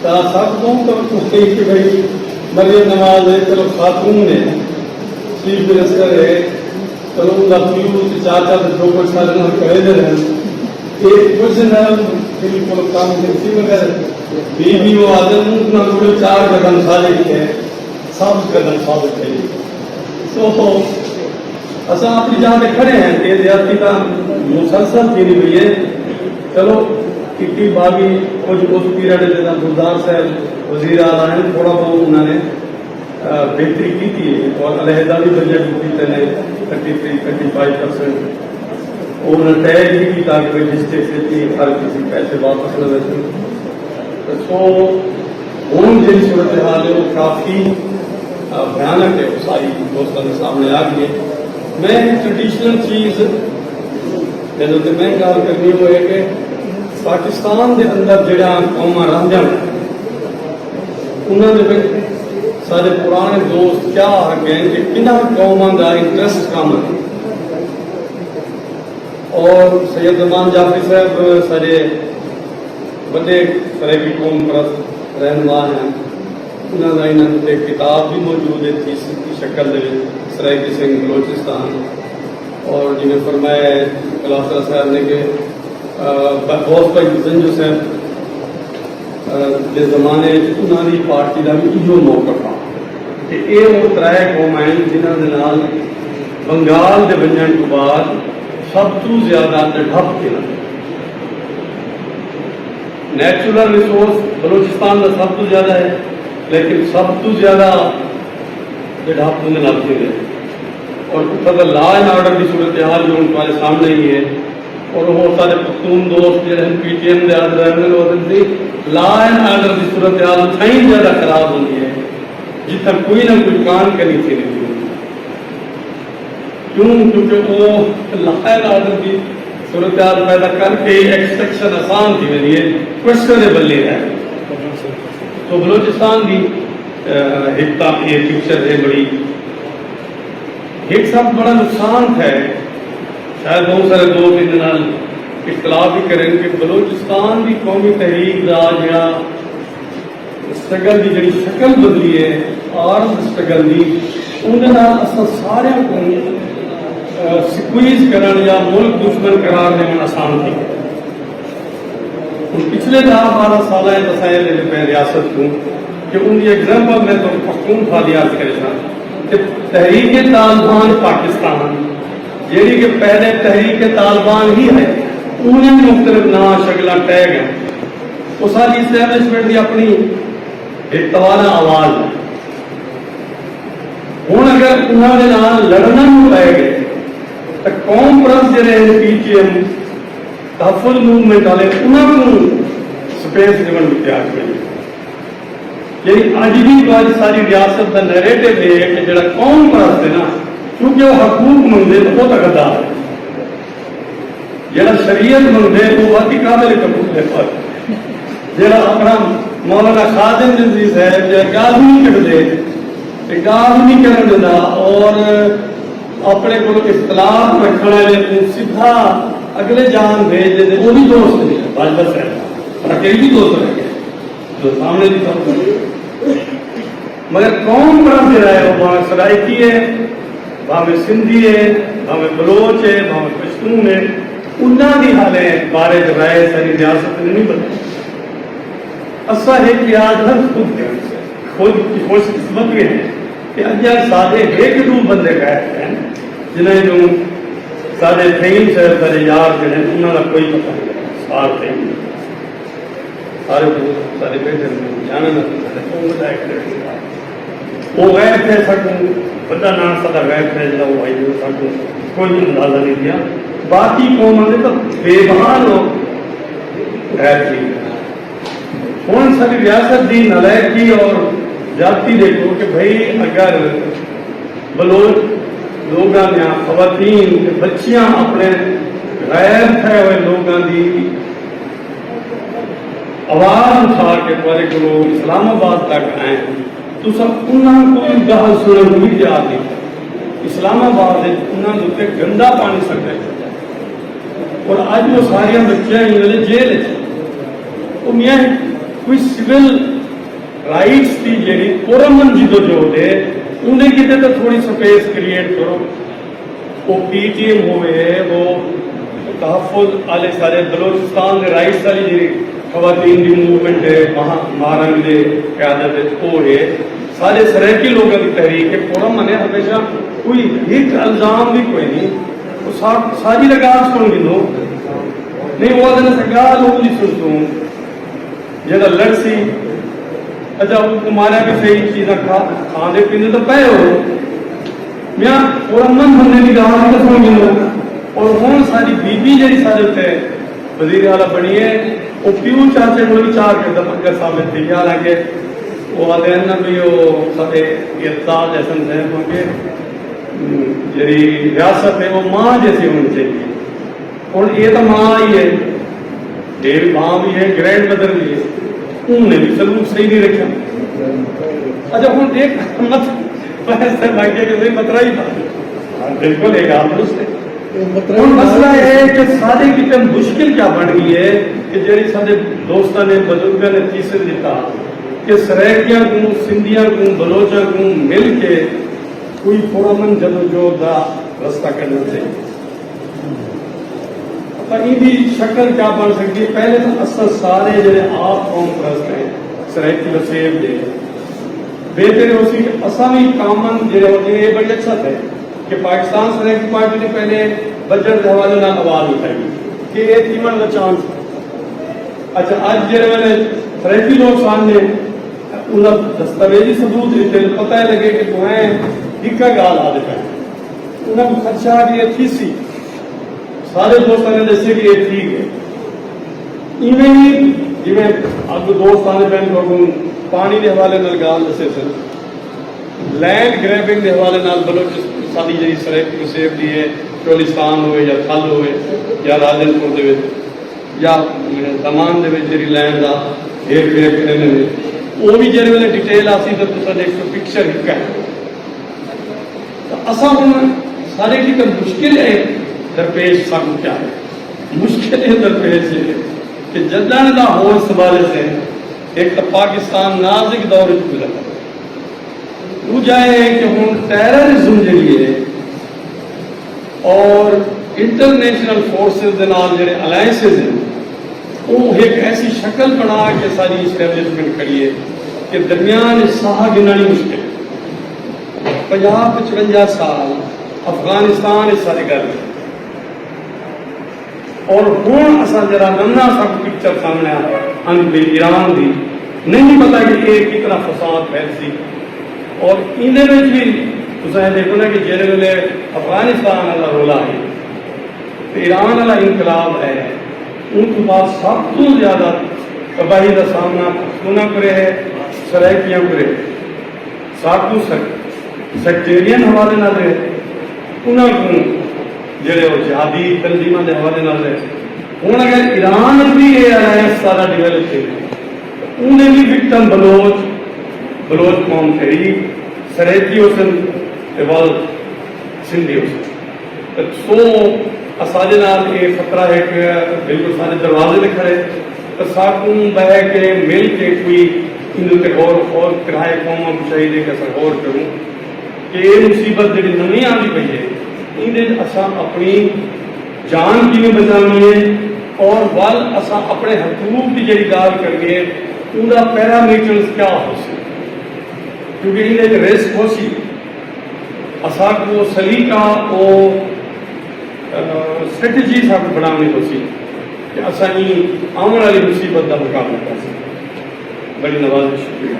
سب تو کہ بھائی مریم نواز ہے، چلو خاتون نے چیف منسٹر ہے، چلو ان کا پیو چاچا جو کچھ سارے کرے دے رہے ہیں ایک کچھ نہ بالکل کام کرتی مگر بی وہ آدمی چار قدم سارے ہے سب قدم ثابت ہے تو اصل اپنی جہاں پہ کھڑے ہیں کہ زیادتی کا مسلسل کی نہیں ہوئی ہے. چلو کتنی باغی کچھ پیریڈ جیسا گلدار صاحب وزیر اعلیٰ ہیں تھوڑا بہت انہوں نے بہتری کی تھی اور علیحدہ بھی بجٹ دیتے ہیں 33-35% انہوں نے طے بھی کی تاکہ ڈسٹرکٹ سے ہر کسی پیسے واپس نہ رکھیں. تو ہوں جن صورتحال ہے وہ کافی بھیانک ہے، وہ ساری دوستوں کے سامنے آ گئی ہے. میں ٹریڈیشنل چیز جب میں گل کرنی وہ ہے کہ پاکستان کے اندر جہاں قوما رہدیاں انہوں نے سارے پرانے دوست کیا آگے ہیں کہ کنہاں قوموں کا انٹرسٹ کم ہے. اور سید زمان جعفری صاحب سارے بڑے سرائکی قوم پرست رہنما ہیں، انہوں نے انہوں نے کتاب بھی موجود ہے تیسری کی شکل دے سرائکی سنگھ بلوچستان. اور جنہیں فرمایا ہے کلاسرا صاحب نے کہ بہت بھائی زنجو صاحب کے زمانے انہوں نے پارٹی کا بھی یہ موقع تھا کہ یہ وہ ترائے قوم ہیں جنہوں کے نال بنگال کے بننے کے بعد سب تو زیادہ ڈھپ کے نیچرل ریسورس بلوچستان کا سب تو زیادہ ہے لیکن سب تو زیادہ ڈھپ میں لگتے ہیں. اور اتنا لا اینڈ آرڈر کی صورتحال جو ان تمہارے سامنے ہی ہے. اور وہ سارے پختون دوست جو پی ٹی ایم کے آدھے رہنے والے لا اینڈ آرڈر کی صورتحال اتنی زیادہ خراب ہوتی ہے جتنا کوئی نہ کوئی کان کرنی تھی نہیں. کیوں؟ کیونکہ وہ لا اینڈ آرڈر کی صورتحال پیدا کر کے ایکسٹریکشن آسان تھی میری ہے کوشچنیبل نہیں ہے. تو بلوچستان کی ایک یہ پکچر ہے بڑی ایک سب بڑا نقصان ہے. شاید بہت سارے لوگ ان اختلاف بھی کریں کہ بلوچستان کی قومی تحریک کا جہاں اسٹرگل کی جڑی شکل بدلی ہے آرم اسٹرگل کی انہوں اصل سارے کو سکویز کرن یا ملک دشمن قرار دینا آسان تھی. پچھلے 10-12 سال مسائل پہ ریاست کو کہ ان کی ایگزامپل میں تو پختون فعالیات کرے تھا کہ تحریک طالبان پاکستان جیڑی کہ پہلے تحریک طالبان ہی ہے انہیں مختلف نام شکل ٹیگ ہیں. وہ ساری اسٹیبلشمنٹ کی اپنی ایک توانا آواز ہے. ہوں اگر انہوں نے نام لڑنا پائے گئے تو قوم پرست جڑے پی ٹی ایم تحفظ موومنٹ والے انہوں کو سپیس دیون کی تیار کریں. یعنی اج بھی ساری ریاست کا نیریٹو یہ ہے کہ جڑا قوم پرست ہے نا کیونکہ وہ حقوق منگے تو وہ تقدار ہے، جڑا شریعت منگے وہ واقعی قابل قبول ہے. پر جڑا اپنا مولانا خادم نذیر صاحب جو گال نہیں کٹتے گال نہیں کرن دینا اور اپنے کو اختلاف رکھنے والے سیدھا اگلے جان بھیج دیتے وہ بھی دوست نہیں باجوہ صاحب اکیلی بھی دوست رہ گئے جو سامنے بھی کام کرے. مگر قوم پر جو ہے وہ بھاوے سرائکی ہے بھاوے سندھی ہے بھاوے بلوچ ہے بھاوے پشتون ہے انہوں کی حالیں بارے جو رائے ساری ریاست نے نہیں بدلی. اصا ہے کہ آج ہر خود کی خوش قسمت یہ ہے کہ اج سارے ایک دو بندے قائد ہیں جنہیں جو سارے فہیم صاحب سارے یار جڑے انہوں کا کوئی پتہ نہیں سار فہیم سارے سارے بیٹھے جانا وہ غیر تھے سکوں بڑا نام سا غیر تھے جا وہ آئی سکوں کوئی اندازہ نہیں دیا. باقی قوموں نے تو بے بہان لوگ غیر تھی. ہوں ساری ریاست کی نالائکی اور جاتی دیکھو کہ بھائی اگر بلوچ لوگوں نے خواتین بچیاں اپنے غیر تھے ہوئے لوگوں کی آواز اٹھا کے تمہارے کو اسلام آباد تک آئے تو سب انہوں کو گل سننے کی اجازت نہیں. اسلام آباد انہوں نے گندا پانی سکتے اور اج وہ سارے بچیاں جیل وہ میاں کوئی سول رائٹس کی جیڑی پرامن جدوجہد ہے انہیں کتے تو تھوڑی سپیس کریٹ کرو. وہ پی ٹی ایم ہوئے وہ تحفظ والے سارے بلوچستان کے رائٹس والی جی خواتین کی موومنٹ ہے مہارنگ کے قیادت وہ ہے سارے سرائکی لوگوں کی تحریک ہے پرامن ہے. ہمیشہ کوئی ایک الزام بھی کوئی نہیں وہ ساری لگا سن گلو نہیں وہ دن سگا لوگ نہیں سنتوں جہاں لڑ سی اچھا وہ ماریا بھی صحیح چیزیں کھانے پینے تو پے ہو میں پرامن بننے کی گاہ نہیں سن گلو. اور ہوں ساری بی بی جی سارے اتنے وزیر اعلیٰ بنی ہے وہ پیو چاچے کو بھی چار کے دفعہ ثابت تھی حالانکہ وہ آتے ہیں نا بھی وہ سارے اقتدار جیسے ہیں کیونکہ جی ریاست ہے وہ ماں جیسی ہونی چاہیے. اور یہ تو ماں ہی ہے ڈیڑھ ماں بھی ہے گرینڈ مدر بھی ہے انہوں نے بھی سلوک صحیح نہیں رکھا. اچھا ہوں ایک مت ایسے لگے کہ مترا ہی تھا بالکل ایک آپ درست ہے. مسئلہ ہے کہ سارے کتنے مشکل کیا بن گئی ہے کہ جڑی سارے دوستوں نے بزرگوں نے تیسر دیتا کہ سرائکیاں کو سندھیاں کو بلوچاں کو مل کے کوئی پرامن جدوجہد کا رستہ کرنا چاہیے. یہ شکل کیا بن سکتی ہے. پہلے تو اصل سارے جڑے آپ قوم پرست ہیں سرائکی وسیب دے بہتر ہو سی اصا بھی کامن جڑے ہوتے ہیں یہ بڑی اچھا تھے کہ پاکستان سرائکی پارٹی نے پہلے بجٹ کے حوالے نال آواز اٹھائی کہ یہ تیمن کا چانس. اچھا اج جڑے والے سرائکی لوگ سامنے انہیں دستاویزی ثبوت دیتے پتہ لگے کہ تمہیں ایک گال آ دیتا ہے انہیں کو خدشہ کہ یہ تھی سی سارے دوستوں نے دسے کہ یہ ٹھیک ہے. ایویں ہی جی اب دوست آنے پہن لوگوں پانی کے حوالے نال گال دسے سر لینڈ گریبنگ کے حوالے نال بلوچستان ساری جی سرائکی وسیب دی ہے چولستان ہوئے یا تھل ہوئے یا راجن پور دے یا دمان دے جی لینڈ کا ہیر پھیر کرنے وہ بھی جی ویلے ڈیٹیل آسی تو دیکھو پکچر ایک ہے. اصا ہوں سارے کی تو مشکل ہے درپیش سب کیا ہے مشکل ہے درپیش ہے کہ جدن کا ہو اس حوالے سے ایک تو پاکستان نازک دور گزرا دوجا ہے کہ ہوں ٹیررزم جی ہے اور انٹرنیشنل فورسز کے نال جڑے الائنسز ہیں وہ ایک ایسی شکل بنا کے ساری اسٹیبلشمنٹ کریے کہ درمیان ساہ گنانی مشکل 50-55 سال افغانستان اس سارے گھر میں اور ہوں اصل جرا نمنا سب پکچر سامنے آ ایران کی نہیں پتا کہ یہ کتنا فساد پھیل سی. اور اندر بھی تصاویر دیکھو نا کہ جہاں ویلے افغانستان والا رولا ہے ایران والا انقلاب ہے ان کے بعد سب تو زیادہ تباہی کا سامنا پختونا کرے ہے سرائکیاں کرے سب تو سیکٹیرین حوالے نہ رہے انہوں کو جڑے وہ جہادی تنظیموں کے حوالے نہ رہے. ہوں اگر ایران بھی یہ الائنس سارا ڈیولپ کیا انہیں بھی وکٹم بلوچ قوم تحریک سرائکی ہو سن سندھی ہو سن سو سارے نال یہ خطرہ ہے کہ بالکل سارے دروازے میں کھڑے تو ساکوں بہ کے مل کے کوئی ان اور کرائے قوم کو چاہیے کہ اصل غور کروں کہ یہ مصیبت جی نمی آتی پی ہے ان اپنی جان کی بچانی ہے اور ول اصا اپنے حقوق کی جی گال کرنی ہے ان کا پیرامیٹرز کیا ہو سی کیونکہ ان ایک رسک ہو سی اصا کو سلیقہ وہ اسٹریٹجی سب بنانی ہو سی کہ اصا آنے والی مصیبت کا مقابلہ کر سکیں. بڑی نواز شکریہ.